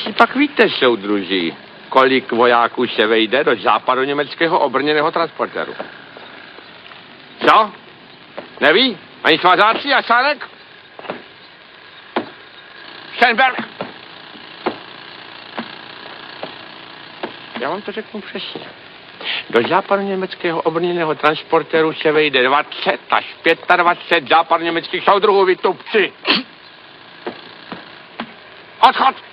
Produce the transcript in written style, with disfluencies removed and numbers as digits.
Jestli pak víte, soudruží, kolik vojáků se vejde do západoněmeckého obrněného transportéru? Co? Neví? Ani svazáci a Sánek? Sternberg! Já vám to řeknu přesně. Do západoněmeckého obrněného transportéru se vejde 20 až 25 západoněmeckých soudruhů, vy tupci. Odchod!